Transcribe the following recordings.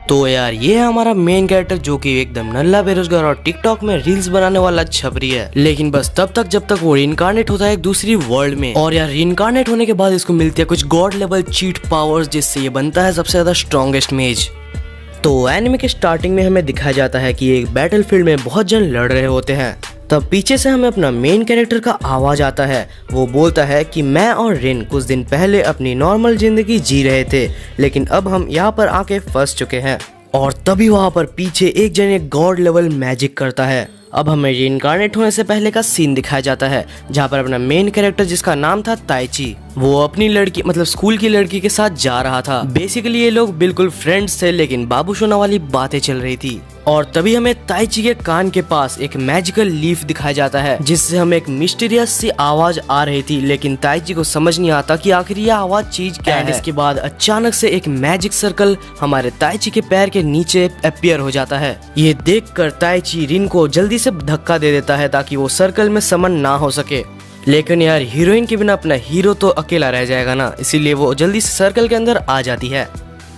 तो यार ये है हमारा मेन कैरेक्टर जो कि एकदम नल्ला बेरोजगार और टिकटॉक में रील्स बनाने वाला छपरी है, लेकिन बस तब तक जब तक वो रिइनकार्नेट होता है एक दूसरी वर्ल्ड में। और यार रिइनकार्नेट होने के बाद इसको मिलती है कुछ गॉड लेवल चीट पावर्स, जिससे ये बनता है सबसे ज्यादा स्ट्रॉन्गेस्ट मेज। तो एनिमे के स्टार्टिंग में हमें दिखाया जाता है कि एक बैटलफील्ड में बहुत जन लड़ रहे होते हैं। तब पीछे से हमें अपना मेन कैरेक्टर का आवाज आता है। वो बोलता है कि मैं और रिन कुछ दिन पहले अपनी नॉर्मल जिंदगी जी रहे थे, लेकिन अब हम यहाँ पर आके फंस चुके हैं। और तभी वहाँ पर पीछे एक जन एक गॉड लेवल मैजिक करता है। अब हमें रिइनकार्नेट होने से पहले का सीन दिखाया जाता है, जहाँ पर अपना मेन कैरेक्टर जिसका नाम था ताइची, वो अपनी लड़की मतलब स्कूल की लड़की के साथ जा रहा था। बेसिकली ये लोग बिल्कुल फ्रेंड्स थे, लेकिन बाबू सोना वाली बातें चल रही थी। और तभी हमें ताइची के कान के पास एक मैजिकल लीफ दिखाया जाता है, जिससे हमें एक मिस्टीरियस सी आवाज आ रही थी, लेकिन ताइची को समझ नहीं आता कि आखिर ये आवाज चीज क्या है। इसके बाद अचानक से एक मैजिक सर्कल हमारे ताइची के पैर के नीचे अपीयर हो जाता है। ये देखकर ताइची रिन को जल्दी से धक्का दे देता है ताकि वो सर्कल में समन ना हो सके। लेकिन यार हीरोइन के बिना अपना हीरो तो अकेला रह जाएगा ना, इसीलिए वो जल्दी से सर्कल के अंदर आ जाती है।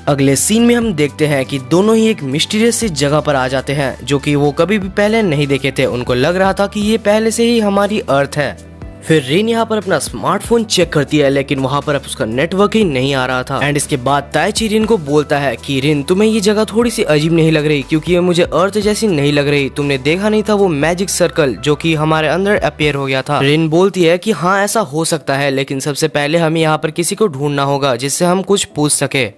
अगले सीन में हम देखते हैं कि दोनों ही एक मिस्टीरियस सी जगह पर आ जाते हैं, जो कि वो कभी भी पहले नहीं देखे थे। उनको लग रहा था कि ये पहले से ही हमारी अर्थ है। फिर रिन यहाँ पर अपना स्मार्टफोन चेक करती है, लेकिन वहाँ पर अब उसका नेटवर्क ही नहीं आ रहा था। एंड इसके बाद ताइची रिन को बोलता है कि रिन तुम्हें ये जगह थोड़ी सी अजीब नहीं लग रही, क्योंकि ये मुझे अर्थ जैसी नहीं लग रही। तुमने देखा नहीं था वो मैजिक सर्कल जो कि हमारे अंदर अपीयर हो गया था। रिन बोलती है कि हाँ ऐसा हो सकता है, लेकिन सबसे पहले हमें यहाँ पर किसी को ढूंढना होगा जिससे हम कुछ पूछ सके।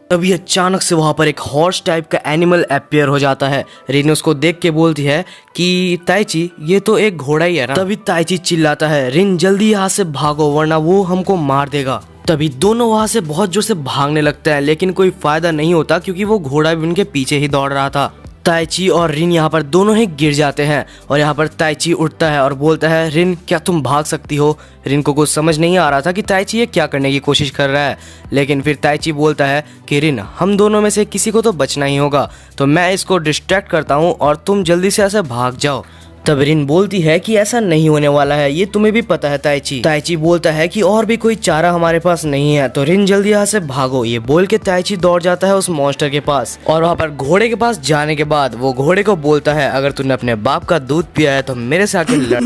तभी अचानक से वहां पर एक हॉर्स टाइप का एनिमल अपीयर हो जाता है। रिन उसको देख के बोलती है कि ताइची ये तो एक घोड़ा ही है ना। तभी ताइची चिल्लाता है रिन जल्दी यहाँ से भागो वरना वो हमको मार देगा। तभी दोनों वहां से बहुत जोर से भागने लगते हैं, लेकिन कोई फायदा नहीं होता क्योंकि वो घोड़ा भी उनके पीछे ही दौड़ रहा था। ताइची और रिन यहाँ पर दोनों ही गिर जाते हैं और यहाँ पर ताइची उठता है और बोलता है रिन क्या तुम भाग सकती हो। रिन को कुछ समझ नहीं आ रहा था कि ताइची ये क्या करने की कोशिश कर रहा है, लेकिन फिर ताइची बोलता है कि रिन हम दोनों में से किसी को तो बचना ही होगा, तो मैं इसको डिस्ट्रैक्ट करता हूँ और तुम जल्दी से ऐसे भाग जाओ। तब रिन बोलती है कि ऐसा नहीं होने वाला है, ये तुम्हें भी पता है ताइची। ताइची बोलता है कि और भी कोई चारा हमारे पास नहीं है, तो रिन जल्दी यहाँ से भागो। ये बोल के ताइची दौड़ जाता है उस मॉन्स्टर के पास और वहाँ पर घोड़े के पास जाने के बाद वो घोड़े को बोलता है अगर तूने अपने बाप का दूध पिया है तो मेरे से आके लड़।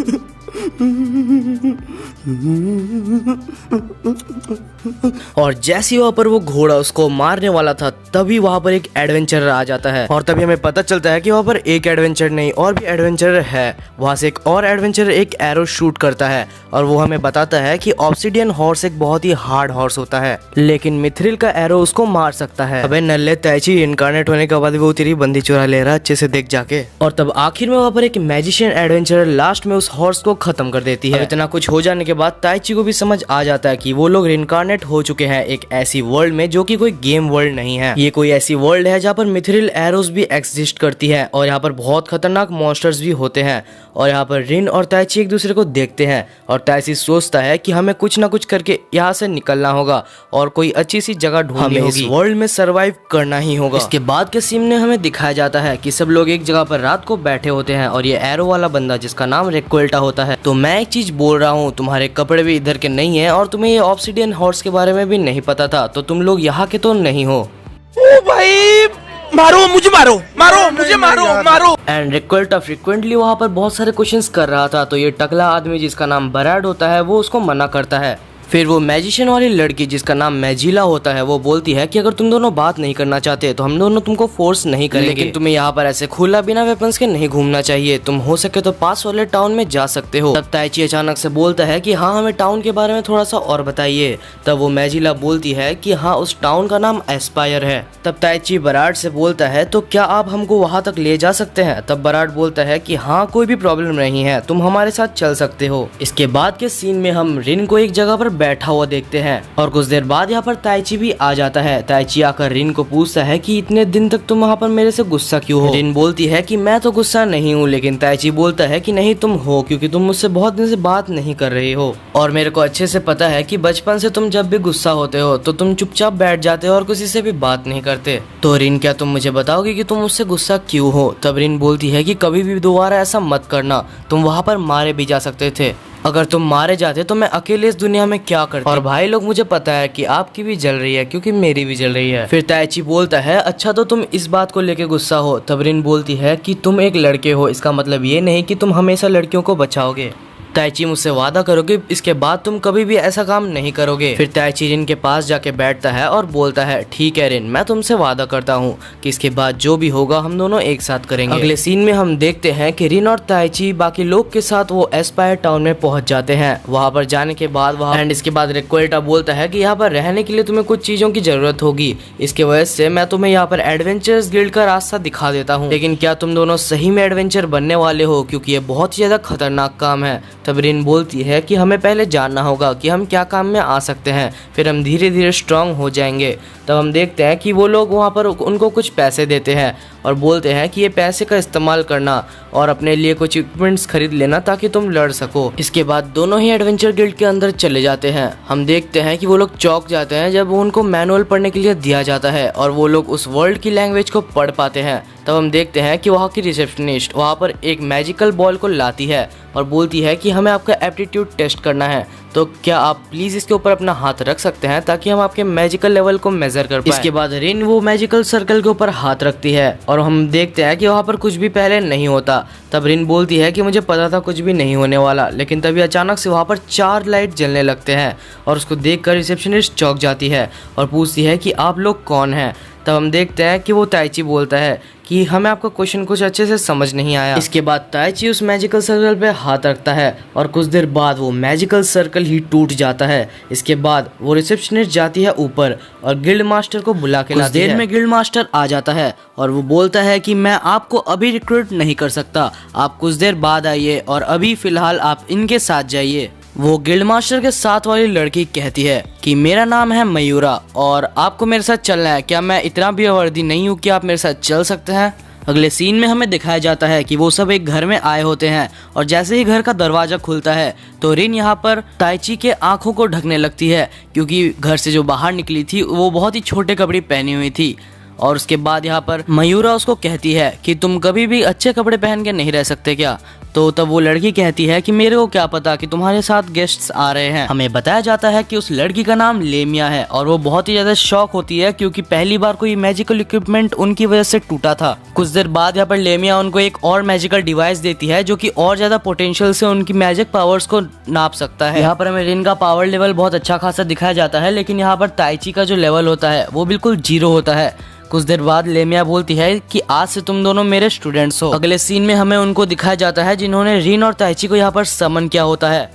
और जैसे ही वहाँ पर वो घोड़ा उसको मारने वाला था, तभी वहाँ पर एक एडवेंचरर आ जाता है और तभी हमें पता चलता है कि वहाँ पर एक एडवेंचर नहीं और भी एडवेंचरर है। वहाँ से एक और एडवेंचरर एक एरो शूट करता है और वो हमें बताता है कि ऑब्सिडियन हॉर्स एक बहुत ही हार्ड हॉर्स होता है, लेकिन मिथ्रिल का एरो उसको मार सकता है। अबे नल्ले ताइची इनकारनेट होने के बाद वो तेरी बंदी चुरा ले रहा अच्छे से देख जाके। और तब आखिर में वहाँ पर एक मैजिशियन एडवेंचरर लास्ट में उस हॉर्स को खत्म कर देती है। इतना कुछ हो जाने के बाद ताइची को भी समझ आ जाता है कि वो लोग रिइनकार्नेट हो चुके हैं एक ऐसी वर्ल्ड में जो कि कोई गेम वर्ल्ड नहीं है। ये कोई ऐसी वर्ल्ड है जहाँ पर मिथ्रिल एरोस भी एग्जिस्ट करती है और यहाँ पर बहुत खतरनाक मॉन्स्टर्स भी होते हैं। और यहाँ पर रिन और ताइची एक दूसरे को देखते हैं और ताइची सोचता है कि हमें कुछ ना कुछ करके यहाँ से निकलना होगा और कोई अच्छी सी जगह ढूंढनी होगी, इस वर्ल्ड में सरवाइव करना ही होगा। इसके बाद के सीन में हमें दिखाया जाता है कि सब लोग एक जगह पर रात को बैठे होते हैं और ये एरो वाला बंदा जिसका नाम रेक्वेल्टा होता है, तो मैं एक चीज बोल रहा हूँ, तुम्हारे कपड़े भी इधर के नहीं है और तुम्हें ये ऑब्सिडियन हॉर्स के बारे में भी नहीं पता था, तो तुम लोग यहाँ के तो नहीं हो। ओ भाई मारो मुझे, मारो। एंड रिक्वेल्टा फ्रिक्वेंटली वहाँ पर बहुत सारे क्वेश्चंस कर रहा था, तो ये टकला आदमी जिसका नाम बराड होता है वो उसको मना करता है। फिर वो मैजिशियन वाली लड़की जिसका नाम मैजिला होता है वो बोलती है कि अगर तुम दोनों बात नहीं करना चाहते तो हम दोनों तुमको फोर्स नहीं करेंगे, लेकिन तुम्हें यहाँ पर ऐसे खुला बिना वेपन्स के नहीं घूमना चाहिए, तुम हो सके तो पास वाले टाउन में जा सकते हो। तब ताइची अचानक से बोलता है कि हाँ हमें टाउन के बारे में थोड़ा सा और बताइए। तब वो मैजिला बोलती है कि हाँ उस टाउन का नाम एस्पायर है। तब ताइची बराड से बोलता है तो क्या आप हमको वहाँ तक ले जा सकते हैं। तब बराड बोलता है कि हाँ कोई भी प्रॉब्लम नहीं है, तुम हमारे साथ चल सकते हो। इसके बाद के सीन में हम रिन को एक जगह पर बैठा हुआ देखते हैं और कुछ देर बाद यहाँ पर ताइची भी आ जाता है। ताइची आकर रिन को पूछता है कि इतने दिन तक तुम वहाँ पर मेरे से गुस्सा क्यों हो। रिन बोलती है कि मैं तो गुस्सा नहीं हूँ, लेकिन ताइची बोलता है कि नहीं तुम हो, क्योंकि तुम मुझसे बहुत दिन से बात नहीं कर रही हो और मेरे को अच्छे से पता है कि बचपन से तुम जब भी गुस्सा होते हो तो तुम चुपचाप बैठ जाते हो और किसी से भी बात नहीं करते। तो रिन क्या तुम मुझे बताओगे कि तुम मुझसे गुस्सा क्यों हो। तब रिन बोलती है कि कभी भी दोबारा ऐसा मत करना, तुम वहाँ पर मारे भी जा सकते थे। अगर तुम मारे जाते तो मैं अकेले इस दुनिया में क्या करता। और भाई लोग मुझे पता है कि आपकी भी जल रही है क्योंकि मेरी भी जल रही है। फिर ताइची बोलता है अच्छा तो तुम इस बात को लेके गुस्सा हो। तब रिन बोलती है कि तुम एक लड़के हो, इसका मतलब ये नहीं कि तुम हमेशा लड़कियों को बचाओगे। ताइची मुझसे वादा करोगे इसके बाद तुम कभी भी ऐसा काम नहीं करोगे। फिर ताइची रिन के पास जाके बैठता है और बोलता है ठीक है रिन, मैं तुमसे वादा करता हूँ कि इसके बाद जो भी होगा हम दोनों एक साथ करेंगे। अगले सीन में हम देखते हैं कि रिन और ताइची बाकी लोग के साथ वो एस्पायर टाउन में पहुंच जाते हैं। वहां पर जाने के बाद इसके बाद रिक्वेल्टा बोलता है कि यहाँ पर रहने के लिए तुम्हें कुछ चीजों की जरूरत होगी, इसके वजह से मैं तुम्हें यहाँ पर एडवेंचर्स गिल्ड का रास्ता दिखा देता हूँ। लेकिन क्या तुम दोनों सही में एडवेंचर बनने वाले हो, क्योंकि ये बहुत ही ज्यादा खतरनाक काम है। तब रिन बोलती है कि हमें पहले जानना होगा कि हम क्या काम में आ सकते हैं, फिर हम धीरे धीरे स्ट्रांग हो जाएंगे। तब हम देखते हैं कि वो लोग वहाँ पर उनको कुछ पैसे देते हैं और बोलते हैं कि ये पैसे का इस्तेमाल करना और अपने लिए कुछ इक्विपमेंट्स खरीद लेना ताकि तुम लड़ सको। इसके बाद दोनों ही एडवेंचर गिल्ड के अंदर चले जाते हैं। हम देखते हैं कि वो लोग चौंक जाते हैं जब उनको मैनुअल पढ़ने के लिए दिया जाता है और वो लोग उस वर्ल्ड की लैंग्वेज को पढ़ पाते हैं। तब हम देखते हैं कि वहाँ की रिसेप्शनिस्ट वहाँ पर एक मैजिकल बॉल को लाती है और बोलती है कि हमें आपका एप्टीट्यूड टेस्ट करना है, तो क्या आप प्लीज इसके ऊपर अपना हाथ रख सकते हैं ताकि हम आपके मैजिकल लेवल को मेजर कर पाएं। इसके बाद रिन वो मैजिकल सर्कल के ऊपर हाथ रखती है और हम देखते हैं कि वहाँ पर कुछ भी पहले नहीं होता। तब रिन बोलती है कि मुझे पता था कुछ भी नहीं होने वाला, लेकिन तभी अचानक से वहाँ पर 4 लाइट जलने लगते हैं और उसको देखकर रिसेप्शनिस्ट चौंक जाती है और पूछती है कि आप लोग कौन हैं। तब हम देखते हैं कि वो ताइची बोलता है कि हमें आपका क्वेश्चन कुछ अच्छे से समझ नहीं आया। इसके बाद ताइची उस मैजिकल सर्कल पे हाथ रखता है और कुछ देर बाद वो मैजिकल सर्कल ही टूट जाता है। इसके बाद वो रिसेप्शनिस्ट जाती है ऊपर और गिल्ड मास्टर को बुला के लाती है। कुछ देर में गिल्ड मास्टर आ जाता है और वो बोलता है कि मैं आपको अभी रिक्रूट नहीं कर सकता, आप कुछ देर बाद आइए और अभी फिलहाल आप इनके साथ जाइए। वो गिल्ड मास्टर के साथ वाली लड़की कहती है कि मेरा नाम है मयूरा और आपको मेरे साथ चलना है, क्या मैं इतना भी अवर्दी नहीं हूँ कि आप मेरे साथ चल सकते हैं। अगले सीन में हमें दिखाया जाता है कि वो सब एक घर में आए होते हैं और जैसे ही घर का दरवाजा खुलता है तो रिन यहाँ पर ताइची के आंखों को ढकने लगती है, क्योंकि घर से जो बाहर निकली थी वो बहुत ही छोटे कपड़े पहनी हुई थी। और उसके बाद यहाँ पर मयूरा उसको कहती है कि तुम कभी भी अच्छे कपड़े पहन के नहीं रह सकते क्या। तो तब वो लड़की कहती है कि मेरे को क्या पता कि तुम्हारे साथ गेस्ट्स आ रहे हैं। हमें बताया जाता है कि उस लड़की का नाम लेमिया है और वो बहुत ही ज्यादा शॉक होती है क्योंकि पहली बार कोई मैजिकल इक्विपमेंट उनकी वजह से टूटा था। कुछ देर बाद यहाँ पर लेमिया उनको एक और मैजिकल डिवाइस देती है जो कि और ज्यादा पोटेंशियल से उनकी मैजिक पावर्स को नाप सकता है। यहाँ पर हमें रिन का पावर लेवल बहुत अच्छा खासा दिखाया जाता है, लेकिन यहाँ पर ताइची का जो लेवल होता है वो बिल्कुल 0 होता है। कुछ देर बाद लेमिया बोलती है कि आज से तुम दोनों मेरे स्टूडेंट्स हो। अगले सीन में हमें उनको दिखाया जाता है जिन्होंने रिन और ताइची को यहाँ पर समन किया होता है।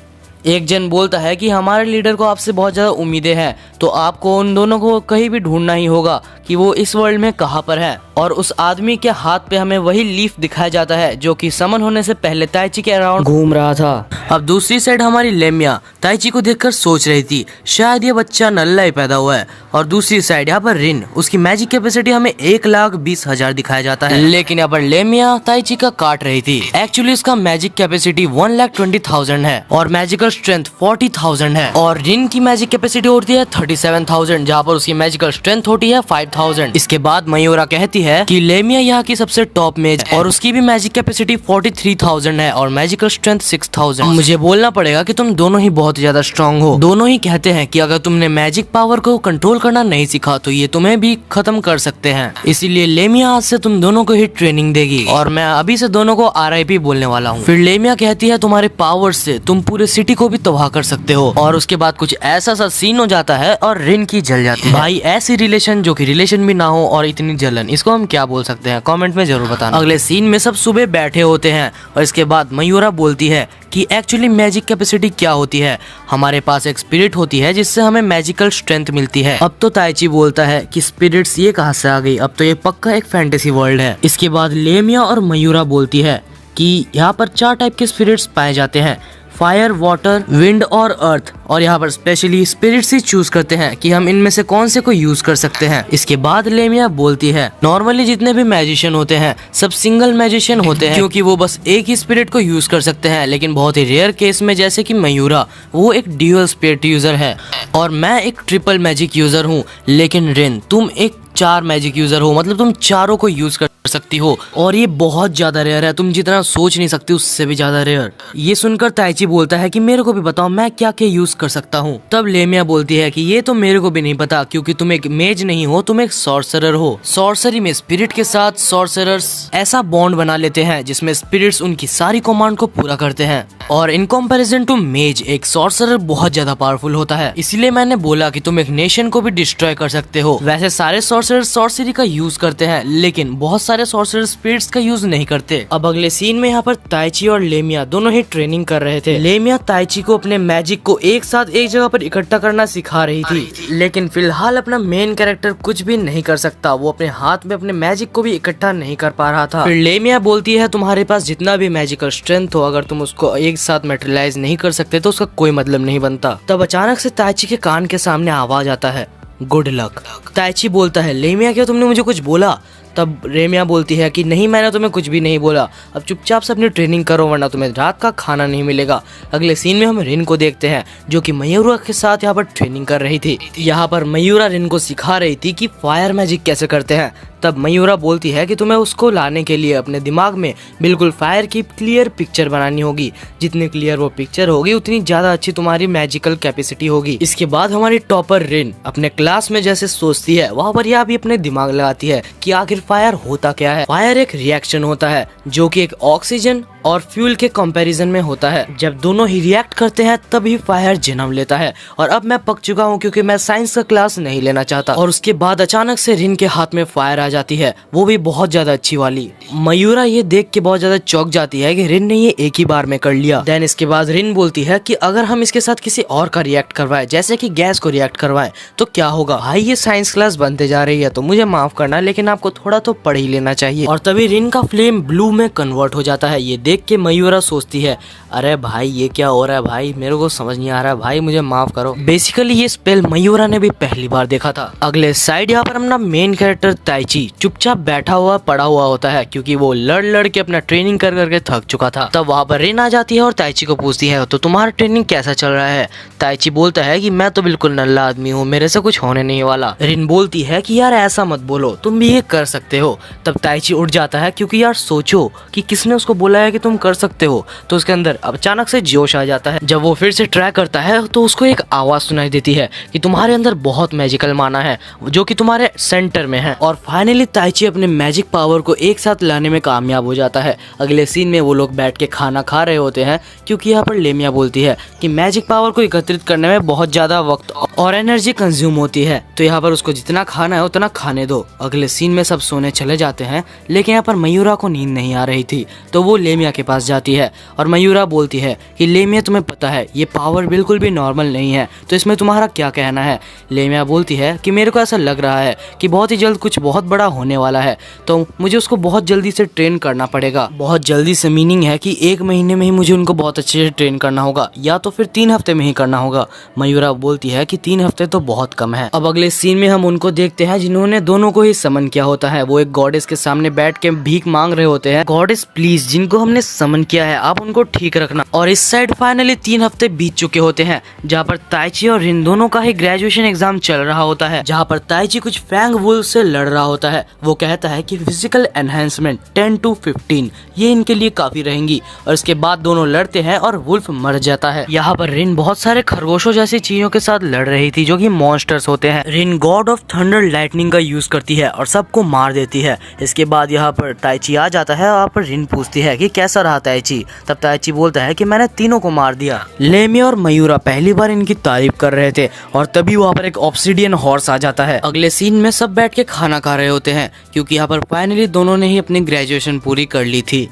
एक जन बोलता है कि हमारे लीडर को आपसे बहुत ज्यादा उम्मीदें हैं, तो आपको उन दोनों को कहीं भी ढूंढना ही होगा कि वो इस वर्ल्ड में कहाँ पर है। और उस आदमी के हाथ पे हमें वही लीफ दिखाया जाता है जो कि समन होने से पहले ताइची के अराउंड घूम रहा था। अब दूसरी साइड हमारी लेमिया ताइची को देखकर सोच रही थी शायद ये बच्चा नल्ला ही पैदा हुआ है, और दूसरी साइड यहाँ पर रिन उसकी मैजिक कैपेसिटी हमें 1,20,000 दिखाया जाता है, लेकिन यहाँ पर लेमिया ताइची का काट रही थी। एक्चुअली इसका मैजिक कैपेसिटी 1,20,000 है और मैजिकल स्ट्रेंथ 40,000 है, और रिन की मैजिक कैपेसिटी होती है 37,000 जहाँ पर उसकी मैजिकल स्ट्रेंथ होती है 5,000। इसके बाद मयूरा कहती है कि लेमिया यहाँ की सबसे टॉप मेज और उसकी भी मैजिक कैपेसिटी 43,000 है और मैजिकल स्ट्रेंथ 6,000। मुझे बोलना पड़ेगा कि तुम दोनों ही बहुत ज्यादा स्ट्रांग हो। दोनों ही कहते हैं कि अगर तुमने मैजिक पावर को कंट्रोल करना नहीं सीखा तो ये तुम्हें भी खत्म कर सकते हैं, इसीलिए लेमिया आज से तुम दोनों को ही ट्रेनिंग देगी और मैं अभी से दोनों को RIP बोलने वाला हूँ। फिर लेमिया कहती है तुम्हारे पावर से तुम पूरे सिटी को भी तबाह कर सकते हो, और उसके बाद कुछ ऐसा सा सीन हो जाता है और रिन की जल जाती है। भाई ऐसी रिलेशन जो कि रिलेशन भी ना हो और इतनी जलन, इसको हम क्या बोल सकते हैं, कमेंट में जरूर बताना। अगले सीन में सब सुबह बैठे होते हैं और इसके बाद मयूरा बोलती है कि एक्चुअली मैजिक कैपेसिटी क्या होती है। हमारे पास एक स्पिरिट होती है जिससे हमें मैजिकल स्ट्रेंथ मिलती है। अब तो ताइची बोलता है कि स्पिरिट्स ये कहाँ से आ गई, अब तो ये पक्का एक फैंटेसी वर्ल्ड है। इसके बाद लेमिया और मयूरा बोलती है कि यहाँ पर 4 टाइप के स्पिरिट्स पाए जाते हैं, फायर, वाटर, विंड और अर्थ, और यहाँ पर स्पेशली स्पिरिट्स ही चूज करते हैं कि हम इनमें से कौन से को यूज कर सकते हैं। इसके बाद लेमिया बोलती है नॉर्मली जितने भी मैजिशियन होते हैं सब सिंगल मैजिशियन होते हैं क्योंकि वो बस एक ही स्पिरिट को यूज कर सकते हैं, लेकिन बहुत ही रेयर केस में जैसे कि मयूरा वो एक ड्यूअल स्पिरिट यूजर है और मैं एक ट्रिपल मैजिक यूजर हूँ, लेकिन रिन तुम एक 4 मैजिक यूजर हो, मतलब तुम चारों को यूज कर सकती हो और ये बहुत ज्यादा रेयर है, तुम जितना सोच नहीं सकती उससे भी ज्यादा रेयर। ये सुनकर ताइची बोलता है कि मेरे को भी बताओ मैं क्या क्या यूज कर सकता हूँ। तब लेमिया बोलती है कि ये तो मेरे को भी नहीं पता, क्योंकि तुम एक मेज नहीं हो, तुम एक सॉर्सरर हो। सॉर्सरी में स्पिरिट के साथ सॉर्सरर्स ऐसा बॉन्ड बना लेते हैं जिसमें स्पिरिट्स उनकी सारी कमांड को पूरा करते हैं, और इन कंपैरिजन टू मेज एक सॉर्सरर बहुत ज्यादा पावरफुल होता है। इसलिए मैंने बोला कि तुम एक नेशन को भी डिस्ट्रॉय कर सकते हो। वैसे सारे सॉर्सरर सॉर्सरी का यूज करते हैं, लेकिन बहुत सारे सॉर्सरर स्पिरिट्स का यूज नहीं करते। अब अगले सीन में यहाँ पर ताइची और लेमिया दोनों ही ट्रेनिंग कर रहे थे। लेमिया ताइची को अपने मैजिक को एक साथ एक जगह पर इकट्ठा करना सिखा रही थी, लेकिन फिलहाल अपना मेन कैरेक्टर कुछ भी नहीं कर सकता। वो अपने हाथ में अपने मैजिक को भी इकट्ठा नहीं कर पा रहा था। फिर लेमिया बोलती है तुम्हारे पास जितना भी मैजिकल स्ट्रेंथ हो, अगर तुम उसको एक साथ मटेरियलाइज नहीं कर सकते तो उसका कोई मतलब नहीं बनता। तब अचानक से ताइची के कान के सामने आवाज आता है, गुड लक। ताइची बोलता है लेमिया क्या तुमने मुझे कुछ बोला? तब लेमिया बोलती है कि नहीं मैंने तुम्हें कुछ भी नहीं बोला, अब चुपचाप से अपनी ट्रेनिंग करो वरना तुम्हें रात का खाना नहीं मिलेगा। अगले सीन में हम रिन को देखते हैं जो कि मयूरा के साथ यहाँ पर ट्रेनिंग कर रही थी। यहाँ पर मयूरा रिन को सिखा रही थी कि फायर मैजिक कैसे करते हैं। तब मयूरा बोलती है कि तुम्हें उसको लाने के लिए अपने दिमाग में बिल्कुल फायर की क्लियर पिक्चर बनानी होगी। जितनी क्लियर वो पिक्चर होगी उतनी ज्यादा अच्छी तुम्हारी मैजिकल कैपेसिटी होगी। इसके बाद हमारी टॉपर रिन अपने क्लास में जैसे सोचती है वहाँ पर यह भी अपने दिमाग लगाती है कि आखिर फायर होता क्या है। फायर एक रिएक्शन होता है जो कि एक ऑक्सीजन और फ्यूल के कंपैरिजन में होता है। जब दोनों ही रिएक्ट करते हैं तभी फायर जन्म लेता है। और अब मैं पक चुका हूँ क्योंकि मैं साइंस का क्लास नहीं लेना चाहता। और उसके बाद अचानक से रिन के हाथ में फायर आ जाती है, वो भी बहुत ज्यादा अच्छी वाली। मयूरा ये देख के बहुत ज्यादा चौंक जाती है कि रिन ने ये एक ही बार में कर लिया। देन इसके बाद रिन बोलती है कि अगर हम इसके साथ किसी और का रिएक्ट करवाएं, जैसे कि गैस को रिएक्ट करवाएं, तो क्या होगा? भाई ये साइंस क्लास बनते जा रही है तो मुझे माफ करना, लेकिन आपको थोड़ा तो पढ़ ही लेना चाहिए। और तभी रिन का फ्लेम ब्लू में कन्वर्ट हो जाता है। ये देख के मयूरा सोचती है अरे भाई ये क्या हो रहा है भाई, मेरे को समझ नहीं आ रहा है भाई, मुझे माफ करो। बेसिकली ये स्पेल मयूरा ने भी पहली बार देखा था। अगले साइड यहाँ पर अपना मेन कैरेक्टर ताइची चुपचाप बैठा हुआ पड़ा हुआ होता है क्योंकि वो लड़ लड़ के अपना ट्रेनिंग कर करके थक चुका था। तब वहाँ पर रिन आ जाती है और ताइची को पूछती है तो तुम्हारा ट्रेनिंग कैसा चल रहा है? ताइची बोलता है कि मैं तो बिल्कुल नल्ला आदमी हूँ, मेरे से कुछ होने नहीं वाला। रिन बोलती है कि यार ऐसा मत बोलो, तुम भी ये कर सकते हो। तब ताइची उठ जाता है क्योंकि यार सोचो कि किसने उसको बोला है कि तुम कर सकते हो। तो उसके अंदर अचानक से जोश आ जाता है। जब वो फिर से ट्राई करता है तो उसको एक आवाज सुनाई देती है कि तुम्हारे अंदर बहुत मैजिकल माना है जो कि तुम्हारे सेंटर में है। और फाइनली ताइची अपने मैजिक पावर को एक साथ लाने में कामयाब हो जाता है। अगले सीन में वो लोग बैठ के खाना खा रहे होते हैं क्योंकि यहाँ पर लेमिया बोलती है कि मैजिक पावर को एकत्रित करने में बहुत ज्यादा वक्त और एनर्जी कंज्यूम होती है, तो यहाँ पर उसको जितना खाना है उतना खाने दो। अगले सीन में सब सोने चले जाते हैं, लेकिन यहाँ पर मयूरा को नींद नहीं आ रही थी तो वो लेमिया के पास जाती है और मयूरा बोलती है कि लेमिया तुम्हें पता है ये पावर बिल्कुल भी नॉर्मल नहीं है, तो इसमें तुम्हारा क्या कहना है? लेमिया बोलती है कि मेरे को ऐसा लग रहा है कि बहुत ही जल्द कुछ बहुत बड़ा होने वाला है, तो मुझे उसको बहुत जल्दी से ट्रेन करना पड़ेगा। बहुत जल्दी से मीनिंग है कि 1 महीने में ही मुझे उनको बहुत अच्छे से ट्रेन करना होगा या तो फिर 3 हफ्ते में ही करना होगा। मयूरा बोलती है कि 3 हफ्ते तो बहुत कम है। अब अगले सीन में हम उनको देखते हैं जिन्होंने दोनों को ही समन किया होता है। वो एक गॉडेस के सामने बैठ के भीख मांग रहे होते हैं, गॉडेस प्लीज जिनको हमने समन किया है आप उनको ठीक रखना। और इस साइड फाइनली 3 हफ्ते बीत चुके होते हैं जहाँ पर ताइची और रिन दोनों का ही ग्रेजुएशन एग्जाम चल रहा होता है, जहाँ पर ताइची कुछ फैंग वुल्फ से लड़ रहा होता है। वो कहता है कि फिजिकल एनहेंसमेंट 10 to 15 ये इनके लिए काफी रहेंगी। और इसके बाद दोनों लड़ते हैं और वुल्फ मर जाता है। यहाँ पर रिन बहुत सारे खरगोशों जैसी चीजों के साथ लड़ रही थी जो कि मॉन्स्टर्स होते हैं। रिन गॉड ऑफ थंडर लाइटनिंग का यूज करती है और सबको मार देती है। इसके बाद यहाँ पर ताइची आ जाता है और यहाँ पर रिन पूछती है कि कैसा रहा ताइची? तब ताइची बोलता है कि मैंने तीनों को मार दिया। लेमिया और मयूरा पहली बार इनकी तारीफ कर रहे थे और तभी वहाँ पर एक ऑब्सिडियन हॉर्स आ जाता है। अगले सीन में सब बैठ के खाना खा रहे होते हैं क्योंकि यहाँ पर फाइनली दोनों ने ही अपनी ग्रेजुएशन पूरी कर ली थी।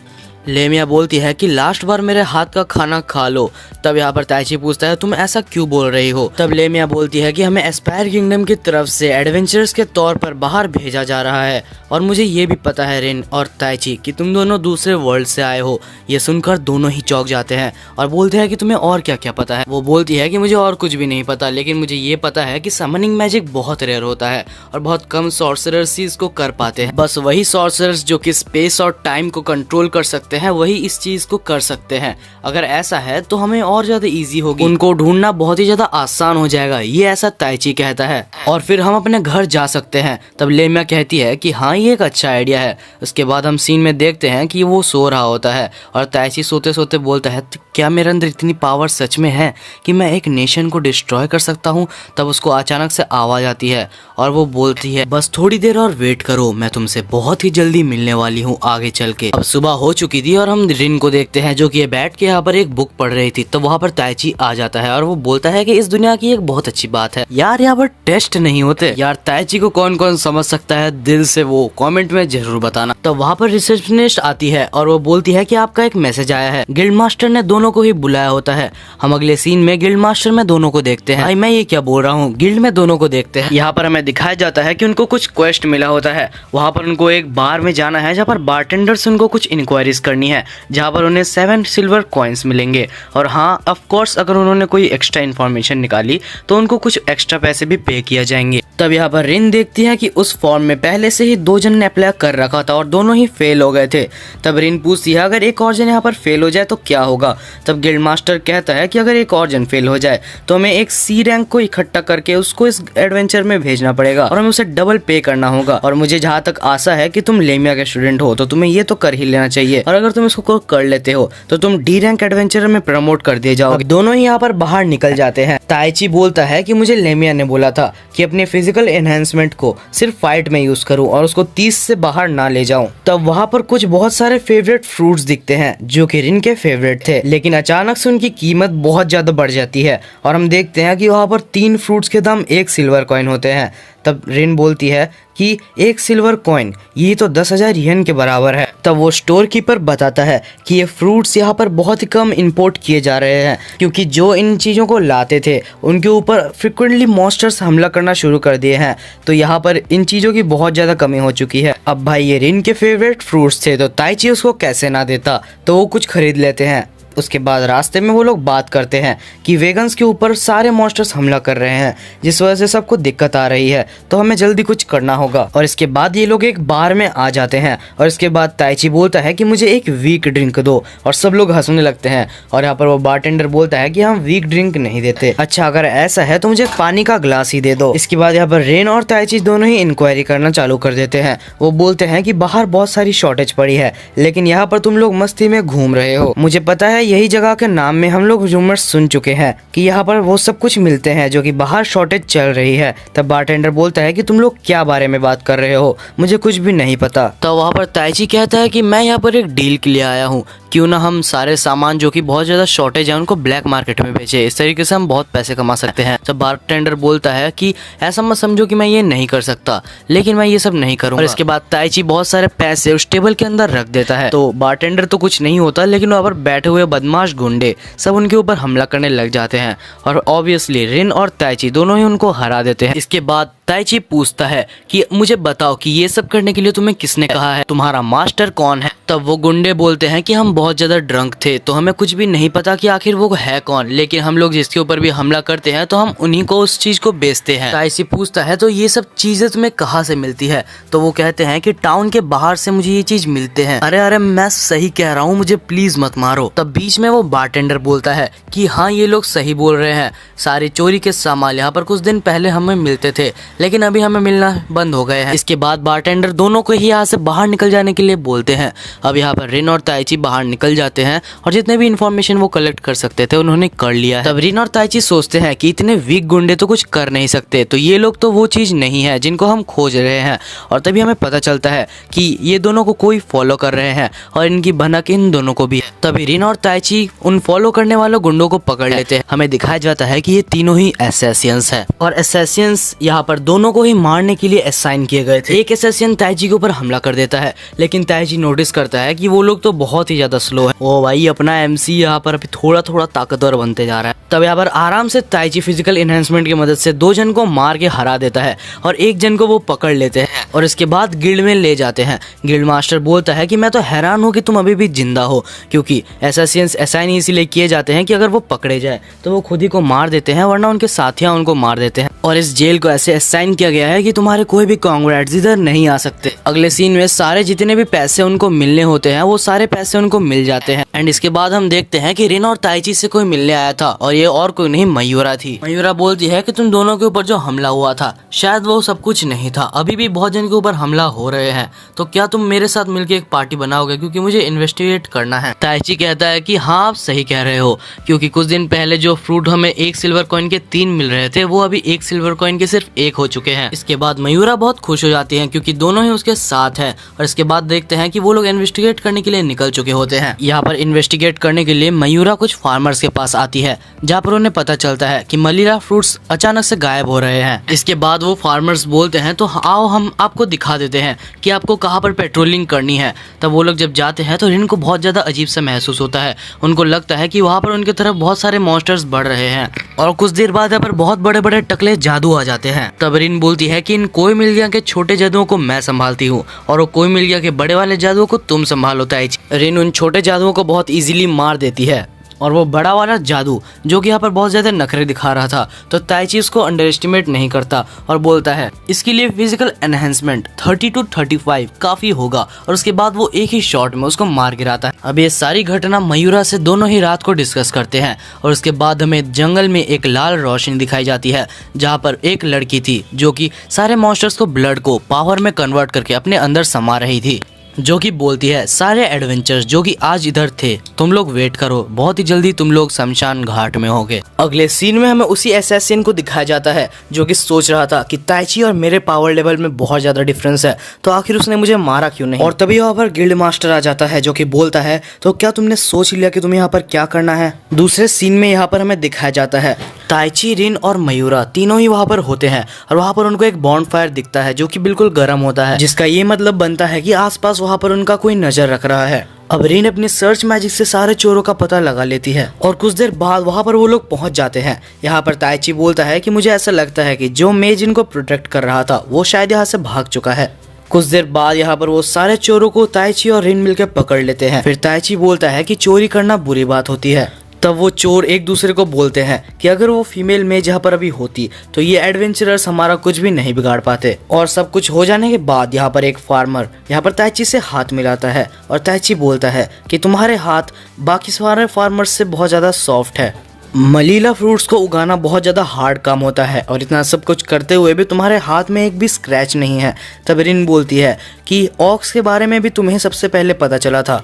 लेमिया बोलती है कि लास्ट बार मेरे हाथ का खाना खा लो। तब यहाँ पर ताइची पूछता है तुम ऐसा क्यों बोल रही हो? तब लेमिया बोलती है कि हमें एस्पायर किंगडम की तरफ से एडवेंचरर्स के तौर पर बाहर भेजा जा रहा है और मुझे ये भी पता है रिन और ताइची कि तुम दोनों दूसरे वर्ल्ड से आए हो। ये सुनकर दोनों ही चौंक जाते हैं और बोलते हैं कि तुम्हें और क्या क्या पता है? वो बोलती है कि मुझे और कुछ भी नहीं पता, लेकिन मुझे ये पता है कि समनिंग मैजिक बहुत रेयर होता है और बहुत कम सॉर्सरर्स ही इसको कर पाते हैं। बस वही सॉर्सरर्स जो कि स्पेस और टाइम को कंट्रोल कर सकते सकते हैं वही इस चीज को कर सकते हैं। अगर ऐसा है तो हमें और ज्यादा इजी होगी, उनको ढूंढना बहुत ही ज्यादा आसान हो जाएगा, ये ऐसा ताइची कहता है। और फिर हम अपने घर जा सकते हैं। तब लेमिया कहती है कि हाँ ये एक अच्छा आइडिया है। उसके बाद हम सीन में देखते हैं कि वो सो रहा होता है और ताइची सोते सोते बोलता है क्या मेरे अंदर इतनी पावर सच में है कि मैं एक नेशन को डिस्ट्रॉय कर सकता हूँ। तब उसको अचानक से आवाज आती है और वो बोलती है बस थोड़ी देर और वेट करो, मैं तुमसे बहुत ही जल्दी मिलने वाली हूँ आगे चल के। अब सुबह हो चुकी थी और हम रिन को देखते हैं जो कि बैठ के यहाँ पर एक बुक पढ़ रही थी। तो वहाँ पर ताइची आ जाता है और वो बोलता है कि इस दुनिया की एक बहुत अच्छी बात है यार, यहाँ पर टेस्ट नहीं होते। यार ताइची को कौन कौन समझ सकता है दिल से वो कमेंट में जरूर बताना। तो वहाँ पर रिसेप्शनिस्ट आती है और वो बोलती है कि आपका एक मैसेज आया है। गिल्ड मास्टर ने दोनों को ही बुलाया होता है। हम अगले सीन में गिल्ड मास्टर में दोनों को देखते हैं। मैं ये क्या बोल रहा हूँ, गिल्ड में दोनों को देखते हैं। यहाँ पर हमें दिखाया जाता है कि उनको कुछ क्वेस्ट मिला होता है। वहाँ पर उनको एक बार में जाना है जहाँ पर बारटेंडर से उनको कुछ इंक्वायरीज करनी है, जहाँ पर उन्हें 7 सिल्वर कॉइन्स मिलेंगे। और हाँ ऑफ कोर्स अगर उन्होंने कोई एक्स्ट्रा इन्फॉर्मेशन निकाली तो उनको कुछ एक्स्ट्रा पैसे भी पे किया जाएंगे। तब यहाँ पर रिन देखती है कि उस फॉर्म में पहले से ही 2 जन ने अप्लाई कर रखा था और दोनों ही फेल हो गए थे। तब रिन पूछती है अगर एक और जन यहाँ पर फेल हो जाए तो क्या होगा। तब गिल्ड मास्टर कहता है कि अगर एक और जन फेल हो जाए तो हमें एक सी रैंक को इकट्ठा करके उसको इस एडवेंचर में भेजना पड़ेगा और हमें उसे डबल पे करना होगा। और मुझे जहाँ तक आशा है कि तुम लेमिया के स्टूडेंट हो तो तुम्हें ये तो कर ही लेना चाहिए, और अगर तुम इसको कर लेते हो तो तुम डी रैंक एडवेंचर में प्रमोट कर दिए जाओगे। दोनों ही यहाँ पर बाहर निकल जाते हैं। ताइची बोलता है कि मुझे लेमिया ने बोला था कि अपने फिजिकल एनहेंसमेंट को सिर्फ फाइट में यूज करूं और उसको 30 से बाहर ना ले जाऊं। तब वहाँ पर कुछ बहुत सारे फेवरेट फ्रूट्स दिखते हैं जो कि रिन के फेवरेट थे, लेकिन अचानक से उनकी कीमत बहुत ज्यादा बढ़ जाती है और हम देखते हैं कि वहाँ पर 3 फ्रूट्स के दाम 1 सिल्वर कॉइन होते हैं। तब रिन बोलती है कि 1 सिल्वर कॉइन ये तो 10,000 येन के बराबर है। तब वो स्टोर कीपर बताता है कि ये फ्रूट्स यहाँ पर बहुत ही कम इंपोर्ट किए जा रहे हैं क्योंकि जो इन चीज़ों को लाते थे उनके ऊपर फ्रिक्वेंटली मॉन्स्टर्स हमला करना शुरू कर दिए हैं। तो यहाँ पर इन चीज़ों की बहुत ज़्यादा कमी हो चुकी है। अब भाई ये रिन के फेवरेट फ्रूट्स थे तो ताइची उसको कैसे ना देता, तो वो कुछ खरीद लेते हैं। उसके बाद रास्ते में वो लोग बात करते हैं कि वेगन्स के ऊपर सारे मॉन्स्टर्स हमला कर रहे हैं जिस वजह से सबको दिक्कत आ रही है, तो हमें जल्दी कुछ करना होगा। और इसके बाद ये लोग एक बार में आ जाते हैं और इसके बाद ताइची बोलता है कि मुझे एक वीक ड्रिंक दो और सब लोग हंसने लगते हैं। और यहाँ पर वो बारटेंडर बोलता है कि हम वीक ड्रिंक नहीं देते। अच्छा अगर ऐसा है तो मुझे पानी का ग्लास ही दे दो। इसके बाद यहाँ पर रेन और ताइची दोनों ही इंक्वायरी करना चालू कर देते हैं। वो बोलते हैं कि बाहर बहुत सारी शॉर्टेज पड़ी है लेकिन यहाँ पर तुम लोग मस्ती में घूम रहे हो। मुझे पता है यही जगह के नाम में हम लोग रूमर्स सुन चुके हैं कि यहाँ पर वो सब कुछ मिलते हैं जो कि बाहर शॉर्टेज चल रही है। तब बारटेंडर बोलता है कि तुम लोग क्या बारे में बात कर रहे हो, मुझे कुछ भी नहीं पता। तो वहाँ पर ताइची कहता है कि मैं यहाँ पर एक डील के लिए आया हूँ, क्यों ना हम सारे सामान जो कि बहुत ज्यादा शॉर्टेज है उनको ब्लैक मार्केट में बेचे, इस तरीके से हम बहुत पैसे कमा सकते हैं। तब बारटेंडर बोलता है कि ऐसा मत समझो कि मैं ये नहीं कर सकता, लेकिन मैं ये सब नहीं करूँगा। और इसके बाद ताइची बहुत सारे पैसे उस टेबल के अंदर रख देता है। तो बारटेंडर तो कुछ नहीं होता लेकिन वहाँ पर बैठे हुए बदमाश गुंडे सब उनके ऊपर हमला करने लग जाते हैं और ऑब्वियसली रिन और ताइची दोनों ही उनको हरा देते हैं। इसके बाद ताइची पूछता है कि मुझे बताओ कि ये सब करने के लिए तुम्हें किसने कहा है, तुम्हारा मास्टर कौन है। तब वो गुंडे बोलते हैं कि हम बहुत ज्यादा ड्रंक थे तो हमें कुछ भी नहीं पता कि आखिर वो है कौन, लेकिन हम लोग जिसके ऊपर भी हमला करते हैं तो हम उन्हीं को उस चीज को बेचते हैं। ताइची पूछता है तो ये सब चीजें तुम्हें कहाँ से मिलती है। तो वो कहते हैं कि टाउन के बाहर से मुझे ये चीज मिलते हैं। अरे अरे मैं सही कह रहा हूँ, मुझे प्लीज मत मारो। तब बीच में वो बारटेंडर बोलता है कि हाँ ये लोग सही बोल रहे हैं, सारी चोरी के सामान यहाँ पर कुछ दिन पहले हमें मिलते थे लेकिन अभी हमें मिलना बंद हो गए हैं। इसके बाद बारटेंडर दोनों को ही यहाँ से बाहर निकल जाने के लिए बोलते हैं। अब यहाँ पर रिन और ताइची बाहर निकल जाते हैं और जितने भी इन्फॉर्मेशन वो कलेक्ट कर सकते थे उन्होंने कर लिया है। तब रिन और ताइची सोचते हैं कि इतने वीक गुंडे तो कुछ कर नहीं सकते, तो ये लोग तो वो चीज नहीं है जिनको हम खोज रहे हैं। और तभी हमें पता चलता है कि ये दोनों को कोई फॉलो कर रहे हैं और इनकी भनक इन दोनों को भी है। तभी रिन और ताइची उन फॉलो करने वालों गुंडों को पकड़ लेते हैं। हमें दिखाया जाता है कि ये तीनों ही असैसियंस है और असैसियंस यहाँ पर दोनों को ही मारने के लिए असाइन किए गए थे। एक असैसियन ताइची के ऊपर हमला कर देता है लेकिन ताइची नोटिस करता है कि वो लोग तो बहुत ही ज्यादा स्लो है। ओ भाई अपना एमसी यहाँ पर अभी थोड़ा थोड़ा ताकतवर बनते जा रहा है। तब यहाँ पर आराम से ताइची फिजिकल एनहेंसमेंट की मदद से 2 जन को मार के हरा देता है और 1 जन को वो पकड़ लेते हैं। और इसके बाद गिल्ड में ले जाते हैं। गिल्ड मास्टर बोलता है कि मैं तो हैरान हूँ कि तुम अभी भी जिंदा हो, क्योंकि असैसिन्स असाइन इसीलिए किए जाते हैं कि अगर वो पकड़े जाए तो वो खुद ही को मार देते हैं, वरना उनके साथियां उनको मार देते हैं। और इस जेल को ऐसे असाइन किया गया है कि तुम्हारे कोई भी कॉन्ग्रेट्स इधर नहीं आ सकते। अगले सीन में सारे जितने भी पैसे उनको मिलने होते हैं वो सारे पैसे उनको मिल जाते हैं। एंड इसके बाद हम देखते हैं कि रिन और ताइची से कोई मिलने आया था, और ये और कोई नहीं मयूरा थी। मयूरा बोलती है कि तुम दोनों के ऊपर जो हमला हुआ था शायद वो सब कुछ नहीं था, अभी भी बहुत जन के ऊपर हमला हो रहे हैं, तो क्या तुम मेरे साथ मिलकर एक पार्टी बनाओगे, क्योंकि मुझे इन्वेस्टिगेट करना है। ताइची कहता है कि हाँ आप सही कह रहे हो, क्योंकि कुछ दिन पहले जो फ्रूट हमें 1 सिल्वर कॉइन के 3 मिल रहे थे वो अभी 1 सिल्वर कॉइन के सिर्फ 1 हो चुके हैं। इसके बाद मयूरा बहुत खुश हो जाती है क्योंकि दोनों ही उसके साथ है। और इसके बाद देखते हैं कि वो लोग इन्वेस्टिगेट करने के लिए निकल चुके होते हैं। यहाँ पर इन्वेस्टिगेट करने के लिए मयूरा कुछ फार्मर्स के पास आती है, जहाँ पर उन्हें पता चलता है कि मलिरा फ्रूट्स अचानक से गायब हो रहे हैं। इसके बाद वो फार्मर्स बोलते हैं तो आओ हम आपको दिखा देते हैं कि आपको कहाँ पर पेट्रोलिंग करनी है। तब वो लोग जब जाते हैं तो रिन को बहुत ज्यादा अजीब सा महसूस होता है। उनको लगता है कि वहाँ पर उनकी तरफ बहुत सारे मॉन्स्टर्स बढ़ रहे हैं, और कुछ देर बाद यहाँ पर बहुत बड़े बड़े टकले जादू आ जाते हैं। तब रिन बोलती है कि इन कोई मिल गया के छोटे जादुओं को मैं संभालती हूँ, और वो कोई मिल गया के बड़े वाले जादुओं को तुम संभालो ताइची। रिन उन छोटे जादुओं को बहुत इजीली मार देती है, और वो बड़ा वाला जादू जो कि यहाँ पर बहुत ज्यादा नखरे दिखा रहा था, तो ताइची उसको अंडर एस्टिमेट नहीं करता और बोलता है इसके लिए फिजिकल एनहेंसमेंट 30 to 35 काफी होगा, और उसके बाद वो एक ही शॉट में उसको मार गिराता है। अब ये सारी घटना मयूरा से दोनों ही रात को डिस्कस करते हैं, और उसके बाद हमें जंगल में एक लाल रोशनी दिखाई जाती है, जहाँ पर एक लड़की थी जो कि सारे मॉन्स्टर्स को ब्लड को पावर में कन्वर्ट करके अपने अंदर समा रही थी, जो कि बोलती है सारे एडवेंचर्स जो कि आज इधर थे तुम लोग वेट करो, बहुत ही जल्दी तुम लोग शमशान घाट में होगे। अगले सीन में हमें उसी असैसिन को दिखाया जाता है जो कि सोच रहा था कि ताइची और मेरे पावर लेवल में बहुत ज्यादा डिफरेंस है, तो आखिर उसने मुझे मारा क्यों नहीं। और तभी वहाँ पर गिल्ड मास्टर आ जाता है जो कि बोलता है तो क्या तुमने सोच लिया कि तुम्हें यहाँ पर क्या करना है। दूसरे सीन में यहाँ पर हमें दिखाया जाता है ताइची, रिन और मयूरा तीनों ही वहाँ पर होते हैं, और वहाँ पर उनको एक बॉन्डफायर दिखता है जो कि बिल्कुल गर्म होता है, जिसका ये मतलब बनता है कि आसपास वहाँ पर उनका कोई नजर रख रहा है। अब रिन अपनी सर्च मैजिक से सारे चोरों का पता लगा लेती है, और कुछ देर बाद वहाँ पर वो लोग पहुंच जाते हैं। यहाँ पर ताइची बोलता है कि मुझे ऐसा लगता है कि जो मेज इनको प्रोटेक्ट कर रहा था वो शायद यहाँ से भाग चुका है। कुछ देर बाद यहाँ पर वो सारे चोरों को ताइची और रिन मिलकर पकड़ लेते हैं। फिर ताइची बोलता है कि चोरी करना बुरी बात होती है। तब वो चोर एक दूसरे को बोलते हैं कि अगर वो फीमेल मेज यहाँ पर अभी होती तो ये एडवेंचरर्स हमारा कुछ भी नहीं बिगाड़ पाते। और सब कुछ हो जाने के बाद यहाँ पर एक फार्मर यहाँ पर ताइची से हाथ मिलाता है, और ताइची बोलता है कि तुम्हारे हाथ बाकी सारे फार्मर्स से बहुत ज़्यादा सॉफ्ट है। मलीला फ्रूट्स को उगाना बहुत ज़्यादा हार्ड काम होता है, और इतना सब कुछ करते हुए भी तुम्हारे हाथ में एक भी स्क्रैच नहीं है। तब रिन बोलती है कि ऑक्स के बारे में भी तुम्हें सबसे पहले पता चला था।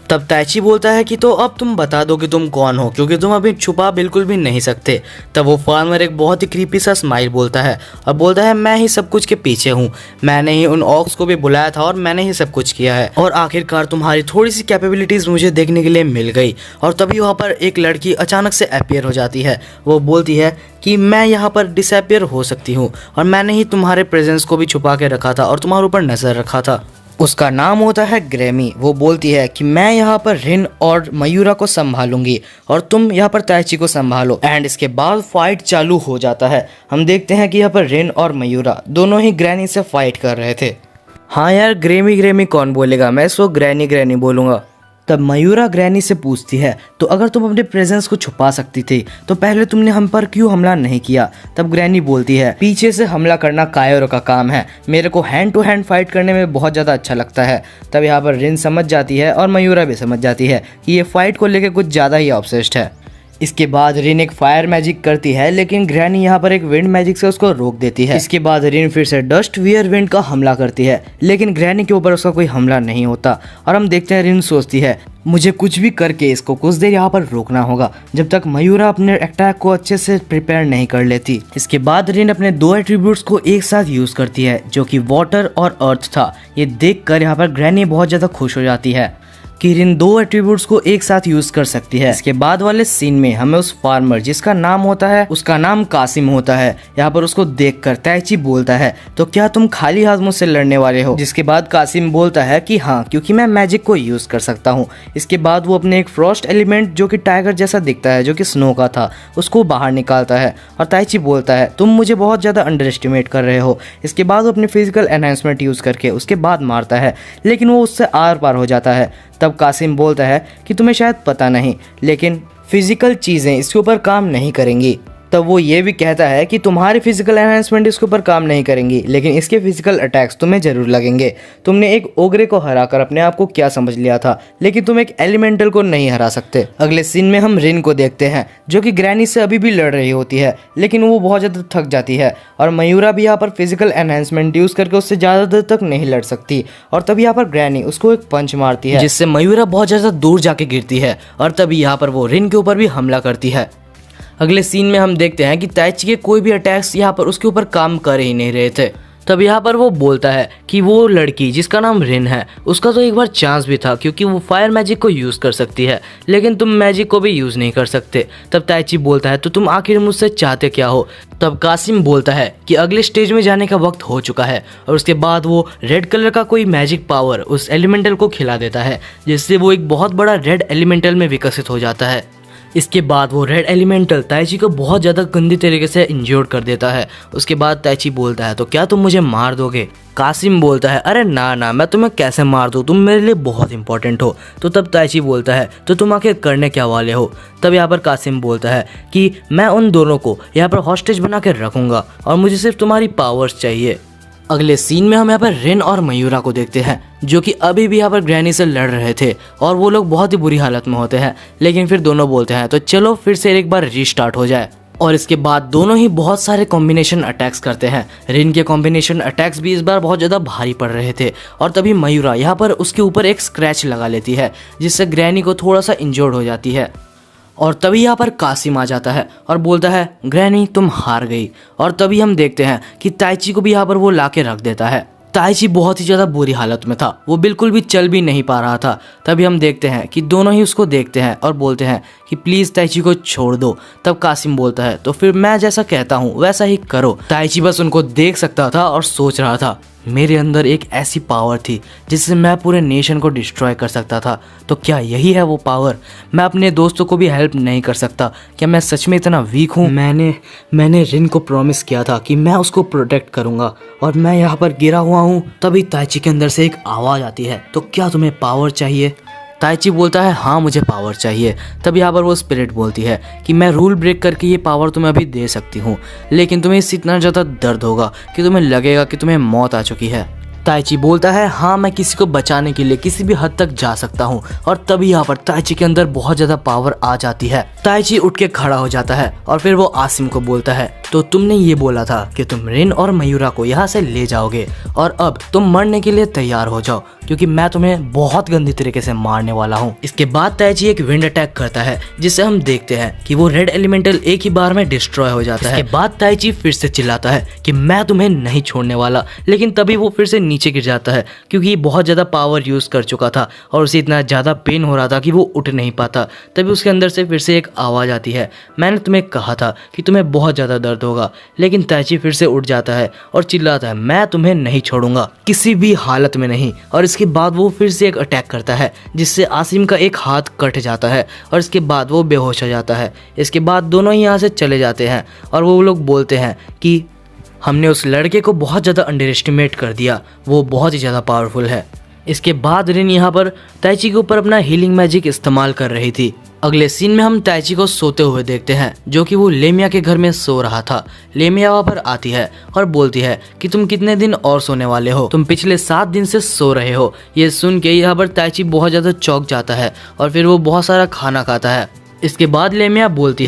तब ताइची बोलता है कि तो अब तुम बता दो कि तुम कौन हो, क्योंकि तुम अभी छुपा बिल्कुल भी नहीं सकते। तब वो फार्मर एक बहुत ही क्रीपी सा स्माइल बोलता है और बोलता है मैं ही सब कुछ के पीछे हूँ, मैंने ही उन ऑक्स को भी बुलाया था और मैंने ही सब कुछ किया है, और आखिरकार तुम्हारी थोड़ी सी कैपेबिलिटीज मुझे देखने के लिए मिल गई। और तभी वहाँ पर एक लड़की अचानक से अपीयर हो जाती है। वो बोलती है कि मैं यहाँ पर डिसअपियर हो सकती हूँ, और मैंने ही तुम्हारे प्रेजेंस को भी छुपा के रखा था और तुम्हारे ऊपर नजर रखा था। उसका नाम होता है ग्रेमी। वो बोलती है कि मैं यहाँ पर रिन और मयूरा को संभालूंगी और तुम यहाँ पर ताइची को संभालो। एंड इसके बाद फाइट चालू हो जाता है। हम देखते हैं कि यहाँ पर रिन और मयूरा दोनों ही ग्रैनी से फाइट कर रहे थे। हाँ यार, ग्रेमी ग्रेमी कौन बोलेगा, मैं इसको ग्रैनी ग्रैनी बोलूँगा। तब मयूरा ग्रैनी से पूछती है तो अगर तुम अपने प्रेजेंस को छुपा सकती थी तो पहले तुमने हम पर क्यों हमला नहीं किया। तब ग्रैनी बोलती है पीछे से हमला करना कायरों का काम है, मेरे को हैंड टू हैंड फाइट करने में बहुत ज़्यादा अच्छा लगता है। तब यहाँ पर रिन समझ जाती है और मयूरा भी समझ जाती है कि ये फाइट को लेकर कुछ ज़्यादा ही ऑब्सेस्ड है। इसके बाद रिन एक फायर मैजिक करती है, लेकिन ग्रैनी यहाँ पर एक विंड मैजिक से उसको रोक देती है। इसके बाद रिन फिर से डस्ट वियर विंड का हमला करती है, लेकिन ग्रैनी के ऊपर उसका कोई हमला नहीं होता। और हम देखते हैं रिन सोचती है मुझे कुछ भी करके इसको कुछ देर यहाँ पर रोकना होगा जब तक मयूरा अपने अटैक को अच्छे से प्रिपेयर नहीं कर लेती। इसके बाद रिन अपने दो एट्रीब्यूट्स को एक साथ यूज करती है जो कि वाटर और अर्थ था। ये देखकर यहाँ पर ग्रैनी बहुत ज्यादा खुश हो जाती है कि रिन दो एट्रीब्यूट्स को एक साथ यूज कर सकती है। इसके बाद वाले सीन में हमें उस फार्मर जिसका नाम होता है, उसका नाम कासिम होता है, यहाँ पर उसको देखकर ताइची बोलता है तो क्या तुम खाली हाथ मुझसे लड़ने वाले हो। जिसके बाद कासिम बोलता है कि हाँ, क्योंकि मैं मैजिक को यूज कर सकता हूँ। इसके बाद वो अपने एक फ्रॉस्ट एलिमेंट जो कि टाइगर जैसा दिखता है, जो कि स्नो का था, उसको बाहर निकालता है और ताइची बोलता है तुम मुझे बहुत ज़्यादा अंडर एस्टिमेट कर रहे हो। इसके बाद वो अपनी फिजिकल एनहांसमेंट यूज़ करके उसके बाद मारता है, लेकिन वो उससे आर पार हो जाता है। तब कासिम बोलता है कि तुम्हें शायद पता नहीं, लेकिन फिजिकल चीज़ें इसके ऊपर काम नहीं करेंगी। तब वो ये भी कहता है कि तुम्हारी फिजिकल एनहांसमेंट इसके ऊपर काम नहीं करेंगी, लेकिन इसके फिजिकल अटैक्स तुम्हें जरूर लगेंगे। तुमने एक ओगरे को हराकर अपने आप को क्या समझ लिया था, लेकिन तुम एक एलिमेंटल को नहीं हरा सकते। अगले सीन में हम रिन को देखते हैं जो कि ग्रैनी से अभी भी लड़ रही होती है, लेकिन वो बहुत ज़्यादा थक जाती है और मयूरा भी यहाँ पर फिजिकल एनहांसमेंट यूज़ करके उससे ज़्यादा देर तक नहीं लड़ सकती। और तभी यहाँ पर ग्रैनी उसको एक पंच मारती है जिससे मयूरा बहुत ज़्यादा दूर जाके गिरती है और तभी यहाँ पर वो रिन के ऊपर भी हमला करती है। अगले सीन में हम देखते हैं कि ताइची के कोई भी अटैक्स यहाँ पर उसके ऊपर काम कर ही नहीं रहे थे। तब यहाँ पर वो बोलता है कि वो लड़की जिसका नाम रिन है, उसका तो एक बार चांस भी था क्योंकि वो फायर मैजिक को यूज़ कर सकती है, लेकिन तुम मैजिक को भी यूज़ नहीं कर सकते। तब ताइची बोलता है तो तुम आखिर मुझसे चाहते क्या हो। तब कासिम बोलता है कि अगले स्टेज में जाने का वक्त हो चुका है और उसके बाद वो रेड कलर का कोई मैजिक पावर उस एलिमेंटल को खिला देता है, जिससे वो एक बहुत बड़ा रेड एलिमेंटल में विकसित हो जाता है। इसके बाद वो रेड एलिमेंटल ताइची को बहुत ज़्यादा गंदी तरीके से इंजर्ड कर देता है। उसके बाद ताइची बोलता है तो क्या तुम मुझे मार दोगे। कासिम बोलता है अरे ना ना, मैं तुम्हें कैसे मार दूँ, तुम मेरे लिए बहुत इंपॉर्टेंट हो। तो तब ताइची बोलता है तो तुम आखिर करने क्या वाले हो। तब यहाँ पर कासिम बोलता है कि मैं उन दोनों को यहाँ पर हॉस्टेज बना के रखूँगा और मुझे सिर्फ तुम्हारी पावर्स चाहिए। अगले सीन में हम यहाँ पर रिन और मयूरा को देखते हैं जो कि अभी भी यहाँ पर ग्रैनी से लड़ रहे थे और वो लोग बहुत ही बुरी हालत में होते हैं, लेकिन फिर दोनों बोलते हैं तो चलो फिर से एक बार रीस्टार्ट हो जाए। और इसके बाद दोनों ही बहुत सारे कॉम्बिनेशन अटैक्स करते हैं। रिन के कॉम्बिनेशन अटैक्स भी इस बार बहुत ज़्यादा भारी पड़ रहे थे और तभी मयूरा यहाँ पर उसके ऊपर एक स्क्रैच लगा लेती है जिससे ग्रैनी को थोड़ा सा इंजर्ड हो जाती है। और तभी यहाँ पर कासिम आ जाता है और बोलता है ग्रैनी तुम हार गई। और तभी हम देखते हैं कि ताइची को भी यहाँ पर वो ला के रख देता है। ताइची बहुत ही ज़्यादा बुरी हालत में था, वो बिल्कुल भी चल भी नहीं पा रहा था। तभी हम देखते हैं कि दोनों ही उसको देखते हैं और बोलते हैं कि प्लीज़ ताइची को छोड़ दो। तब कासिम बोलता है तो फिर मैं जैसा कहता हूँ वैसा ही करो। ताइची बस उनको देख सकता था और सोच रहा था मेरे अंदर एक ऐसी पावर थी जिससे मैं पूरे नेशन को डिस्ट्रॉय कर सकता था। तो क्या यही है वो पावर। मैं अपने दोस्तों को भी हेल्प नहीं कर सकता। क्या मैं सच में इतना वीक हूँ। मैंने रिन को प्रॉमिस किया था कि मैं उसको प्रोटेक्ट करूँगा और मैं यहाँ पर गिरा हुआ हूँ। तभी ताइची के अंदर से एक आवाज़ आती है तो क्या तुम्हें पावर चाहिए। ताइची बोलता है हाँ मुझे पावर चाहिए। तब यहाँ पर वो स्पिरिट बोलती है कि मैं रूल ब्रेक करके ये पावर तुम्हें अभी दे सकती हूँ, लेकिन तुम्हें इससे इतना ज़्यादा दर्द होगा कि तुम्हें लगेगा कि तुम्हें मौत आ चुकी है। ताइची बोलता है हाँ मैं किसी को बचाने के लिए किसी भी हद तक जा सकता हूँ। और तभी यहाँ पर ताइची के अंदर बहुत ज़्यादा पावर आ जाती है। ताइची उठ के खड़ा हो जाता है और फिर वो आसिम को बोलता है तो तुमने ये बोला था कि तुम रिन और मयूरा को यहाँ से ले जाओगे और अब तुम मरने के लिए तैयार हो जाओ क्योंकि मैं तुम्हें बहुत गंदी तरीके से मारने वाला हूँ। इसके बाद ताइची एक विंड अटैक करता है जिससे हम देखते हैं कि वो रेड एलिमेंटल एक ही बार में डिस्ट्रॉय हो जाता है। इसके बाद ताइची फिर से चिल्लाता है कि मैं तुम्हें नहीं छोड़ने वाला, लेकिन तभी वो फिर से नीचे गिर जाता है क्योंकि ये बहुत ज़्यादा पावर यूज़ कर चुका था और उसे इतना ज़्यादा पेन हो रहा था कि वो उठ नहीं पाता। तभी उसके अंदर से फिर से एक आवाज़ आती है मैंने तुम्हें कहा था कि तुम्हें बहुत ज़्यादा दर्द होगा। लेकिन ताइची फिर से उठ जाता है और चिल्लाता है मैं तुम्हें नहीं छोड़ूंगा किसी भी हालत में नहीं। और इसके बाद वो फिर से एक अटैक करता है जिससे आसिम का एक हाथ कट जाता है और इसके बाद वो बेहोश हो जाता है। इसके बाद दोनों ही यहाँ से चले जाते हैं और वो लोग बोलते हैं कि हमने उस लड़के को बहुत ज़्यादा अंडर एस्टिमेट कर दिया, वो बहुत ही ज़्यादा पावरफुल है। इसके बाद रिन यहाँ पर ताइची के ऊपर अपना हीलिंग मैजिक इस्तेमाल कर रही थी। अगले सीन में हम ताइची को सोते हुए देखते हैं जो कि वो लेमिया के घर में सो रहा था। लेमिया वहाँ पर आती है और बोलती है कि तुम कितने दिन और सोने वाले हो, तुम पिछले 7 दिन से सो रहे हो। ये सुन के यहाँ पर ताइची बहुत ज़्यादा चौंक जाता है और फिर वो बहुत सारा खाना खाता है। इसके बाद लेमिया बोलती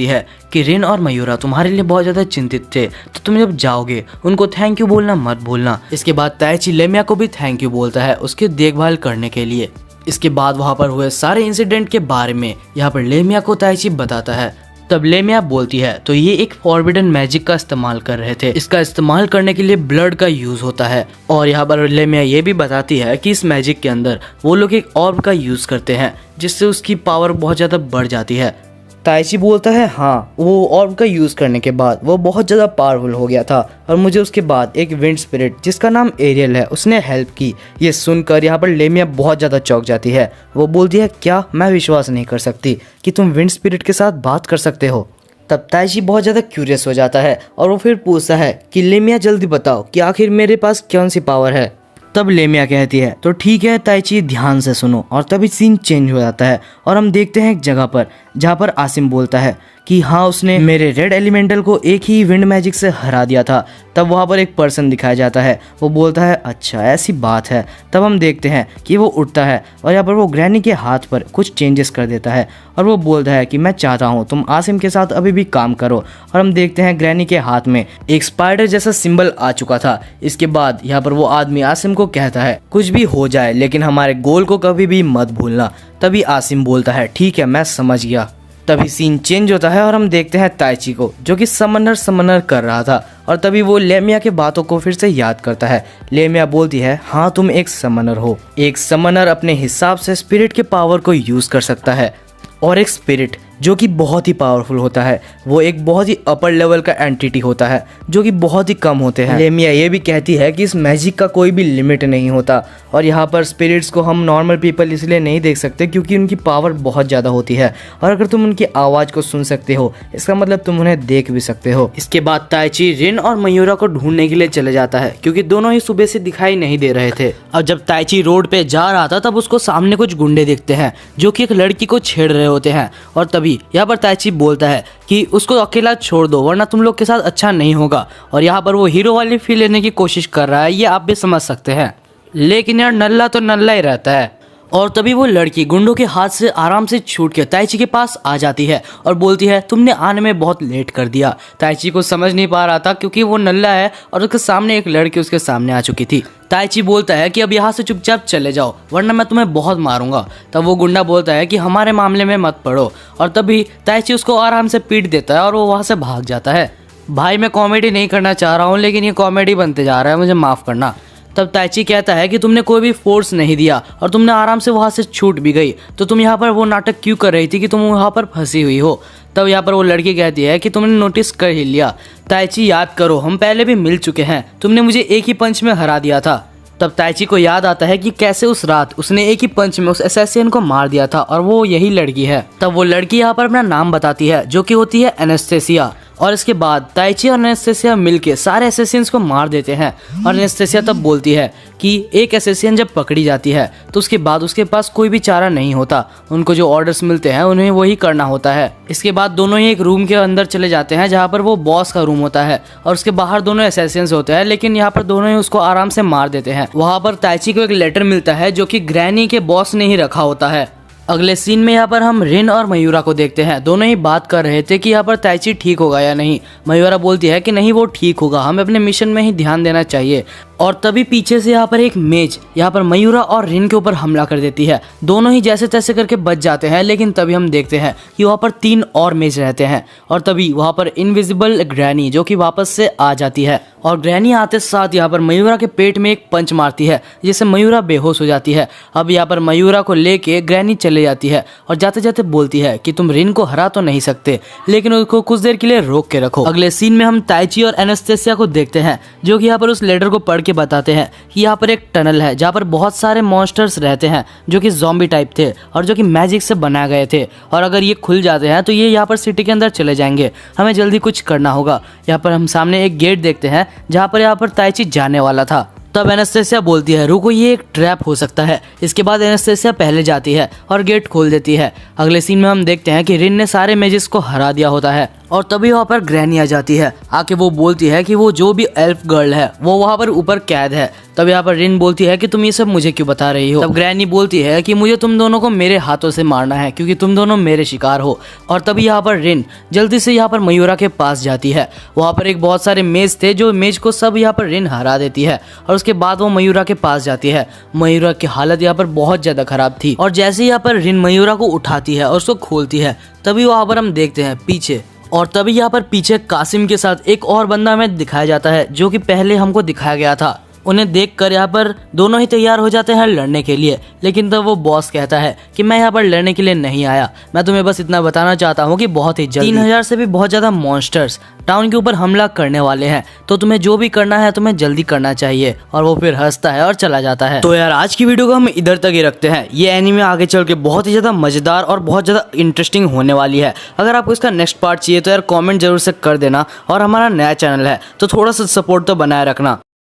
है कि रिन और मयूरा तुम्हारे लिए बहुत ज़्यादा चिंतित थे, तो तुम जब जाओगे उनको थैंक यू बोलना मत भूलना। इसके बाद ताइची लेमिया को भी थैंक यू बोलता है उसकी देखभाल करने के लिए। इसके बाद वहाँ पर हुए सारे इंसिडेंट के बारे में यहाँ पर लेमिया को ताइची बताता है तब लेमिया बोलती है तो ये एक फॉरबिडन मैजिक का इस्तेमाल कर रहे थे। इसका इस्तेमाल करने के लिए ब्लड का यूज होता है। और यहाँ पर लेमिया ये भी बताती है कि इस मैजिक के अंदर वो लोग एक ऑर्ब का यूज करते हैं जिससे उसकी पावर बहुत ज्यादा बढ़ जाती है। ताइची बोलता है हाँ, वो ऑर्ब का यूज करने के बाद वो बहुत ज्यादा पावरफुल हो गया था और मुझे उसके बाद एक विंड स्पिरिट जिसका नाम एरियल है उसने हेल्प की। ये सुनकर यहाँ पर लेमिया बहुत ज्यादा चौंक जाती है। वो बोलती है क्या, मैं विश्वास नहीं कर सकती कि तुम विंड स्पिरिट के साथ बात कर सकते हो। तब ताइची बहुत ज़्यादा क्यूरियस हो जाता है और वो फिर पूछता है कि लेमिया जल्दी बताओ कि आखिर मेरे पास कौन सी पावर है। तब लेमिया कहती है तो ठीक है ताइची, ध्यान से सुनो। और तभी सीन चेंज हो जाता है और हम देखते हैं एक जगह पर जहाँ पर आसिम बोलता है कि हाँ, उसने मेरे रेड एलिमेंटल को एक ही विंड मैजिक से हरा दिया था। तब वहाँ पर एक पर्सन दिखाया जाता है। वो बोलता है अच्छा ऐसी बात है। तब हम देखते हैं कि वो उठता है और यहाँ पर वो ग्रैनी के हाथ पर कुछ चेंजेस कर देता है और वो बोलता है कि मैं चाहता हूँ तुम आसिम के साथ अभी भी काम करो। और हम देखते हैं ग्रैनी के हाथ में एक स्पाइडर जैसा सिंबल आ चुका था। इसके बाद यहाँ पर वो आदमी आसिम को कहता है कुछ भी हो जाए लेकिन हमारे गोल को कभी भी मत भूलना। तभी आसिम बोलता है ठीक है, मैं समझ गया। तभी सीन चेंज होता है और हम देखते हैं ताइची को जो कि समनर कर रहा था। और तभी वो लेमिया के बातों को फिर से याद करता है। लेमिया बोलती है हाँ, तुम एक समनर हो। एक समनर अपने हिसाब से स्पिरिट के पावर को यूज कर सकता है और एक स्पिरिट जो कि बहुत ही पावरफुल होता है वो एक बहुत ही अपर लेवल का एंटिटी होता है जो कि बहुत ही कम होते हैं। लेमिया ये भी कहती है कि इस मैजिक का कोई भी लिमिट नहीं होता और यहाँ पर स्पिरिट्स को हम नॉर्मल पीपल इसलिए नहीं देख सकते क्योंकि उनकी पावर बहुत ज़्यादा होती है और अगर तुम उनकी आवाज़ को सुन सकते हो इसका मतलब तुम उन्हें देख भी सकते हो। इसके बाद ताइची रिन और मयूरा को ढूंढने के लिए चले जाता है क्योंकि दोनों ही सुबह से दिखाई नहीं दे रहे थे। अब जब ताइची रोड पे जा रहा था तब उसको सामने कुछ गुंडे दिखते हैं जो कि एक लड़की को छेड़ रहे होते हैं। और तभी यहाँ पर ताइची बोलता है कि उसको अकेला छोड़ दो वरना तुम लोग के साथ अच्छा नहीं होगा। और यहाँ पर वो हीरो वाली फील लेने की कोशिश कर रहा है, ये आप भी समझ सकते हैं। लेकिन यार नल्ला तो नल्ला ही रहता है। और तभी वो लड़की गुंडों के हाथ से आराम से छूट के ताइची के पास आ जाती है और बोलती है तुमने आने में बहुत लेट कर दिया। ताइची को समझ नहीं पा रहा था क्योंकि वो नल्ला है और उसके सामने एक लड़की उसके सामने आ चुकी थी। ताइची बोलता है कि अब यहाँ से चुपचाप चले जाओ वरना मैं तुम्हें बहुत मारूंगा। तब वो गुंडा बोलता है कि हमारे मामले में मत पड़ो। और तभी ताइची उसको आराम से पीट देता है और वो वहाँ से भाग जाता है। भाई मैं कॉमेडी नहीं करना चाह रहा हूँ लेकिन ये कॉमेडी बनते जा रहा है, मुझे माफ़ करना। तब ताइची कहता है कि तुमने कोई भी फोर्स नहीं दिया और तुमने आराम से वहाँ से छूट भी गई, तो तुम यहाँ पर वो नाटक क्यों कर रही थी कि तुम वहाँ पर फंसी हुई हो। तब यहाँ पर वो लड़की कहती है कि तुमने नोटिस कर ही लिया। ताइची याद करो, हम पहले भी मिल चुके हैं, तुमने मुझे एक ही पंच में हरा दिया था। तब ताइची को याद आता है कि कैसे उस रात उसने एक ही पंच में उस असैसिन को मार दिया था और वो यही लड़की है। तब वो लड़की यहाँ पर अपना नाम बताती है जो कि होती है एनास्टेसिया। और इसके बाद ताइची और एनास्टेसिया मिलके सारे असैसिन्स को मार देते हैं। और एनास्टेसिया तब बोलती है कि एक असैसिन जब पकड़ी जाती है तो उसके बाद उसके पास कोई भी चारा नहीं होता, उनको जो ऑर्डर्स मिलते हैं उन्हें वही करना होता है। इसके बाद दोनों ही एक रूम के अंदर चले जाते हैं जहाँ पर वो बॉस का रूम होता है और उसके बाहर दोनों असैसिन्स होते हैं, लेकिन यहाँ पर दोनों ही उसको आराम से मार देते हैं। वहाँ पर ताइची को एक लेटर मिलता है जो कि ग्रैनी के बॉस ने ही रखा होता है। अगले सीन में यहाँ पर हम रिन और मयूरा को देखते हैं। दोनों ही बात कर रहे थे कि यहाँ पर ताइची ठीक होगा या नहीं। मयूरा बोलती है कि नहीं, वो ठीक होगा, हमें अपने मिशन में ही ध्यान देना चाहिए। और तभी पीछे से यहाँ पर एक मेज यहाँ पर मयूरा और रिन के ऊपर हमला कर देती है। दोनों ही जैसे तैसे करके बच जाते हैं, लेकिन तभी हम देखते हैं कि वहाँ पर 3 और मेज रहते हैं। और तभी वहाँ पर इनविजिबल ग्रैनी जो कि वापस से आ जाती है और ग्रैनी आते साथ यहाँ पर मयूरा के पेट में एक पंच मारती है जिससे मयूरा बेहोश हो जाती है। अब यहाँ पर मयूरा को लेके ग्रैनी चले जाती है और जाते जाते बोलती है कि तुम रिन को हरा तो नहीं सकते, लेकिन उसको कुछ देर के लिए रोक के रखो। अगले सीन में हम ताइची और एनास्टेसिया को देखते हैं जो कि यहाँ पर उस लेटर को पढ़ के बताते हैं कि यहाँ पर एक टनल है जहाँ पर बहुत सारे मॉन्स्टर्स रहते हैं जो कि ज़ॉम्बी टाइप थे और जो कि मैजिक से बनाए गए थे। और अगर ये खुल जाते हैं तो ये यहाँ पर सिटी के अंदर चले जाएंगे, हमें जल्दी कुछ करना होगा। यहाँ पर हम सामने एक गेट देखते हैं जहाँ पर ताइची जाने वाला था। तब एनास्टेसिया बोलती है रुको, ये एक ट्रैप हो सकता है। इसके बाद एनास्टेसिया पहले जाती है और गेट खोल देती है। अगले सीन में हम देखते हैं कि रिन ने सारे मेजिस को हरा दिया होता है और तभी वहाँ पर ग्रैनी आ जाती है। आके वो बोलती है कि वो जो भी एल्फ गर्ल है वो वहाँ पर ऊपर कैद है। तब यहाँ पर रिन बोलती है कि तुम ये सब मुझे क्यों बता रही हो। तब ग्रैनी बोलती है कि मुझे तुम दोनों को मेरे हाथों से मारना है क्योंकि तुम दोनों मेरे शिकार हो। और तभी यहाँ पर रिन जल्दी से यहाँ पर मयूरा के पास जाती है। वहाँ पर एक बहुत सारे मेज थे, जो मेज को सब यहाँ पर रिन हरा देती है और उसके बाद वो मयूरा के पास जाती है। मयूरा की हालत यहाँ पर बहुत ज्यादा खराब थी और जैसे यहाँ पर रिन मयूरा को उठाती है और उसको खोलती है, तभी वहाँ पर हम देखते हैं पीछे, और तभी यहाँ पर पीछे कासिम के साथ एक और बंदा हमें दिखाया जाता है जो कि पहले हमको दिखाया गया था। उन्हें देखकर यहाँ पर दोनों ही तैयार हो जाते हैं लड़ने के लिए, लेकिन तब वो बॉस कहता है कि मैं यहाँ पर लड़ने के लिए नहीं आया, मैं तुम्हें बस इतना बताना चाहता हूँ कि बहुत ही जल्दी 3000 से भी बहुत ज्यादा मॉन्स्टर्स टाउन के ऊपर हमला करने वाले हैं, तो तुम्हें जो भी करना है तुम्हें जल्दी करना चाहिए। और वो फिर हंसता है और चला जाता है। तो यार आज की वीडियो को हम इधर तक ही रखते हैं। ये एनीमे आगे चल के बहुत ही ज्यादा मजेदार और बहुत ज्यादा इंटरेस्टिंग होने वाली है। अगर आपको इसका नेक्स्ट पार्ट चाहिए तो यार कॉमेंट जरूर से कर देना, और हमारा नया चैनल है तो थोड़ा सा सपोर्ट तो बनाए रखना।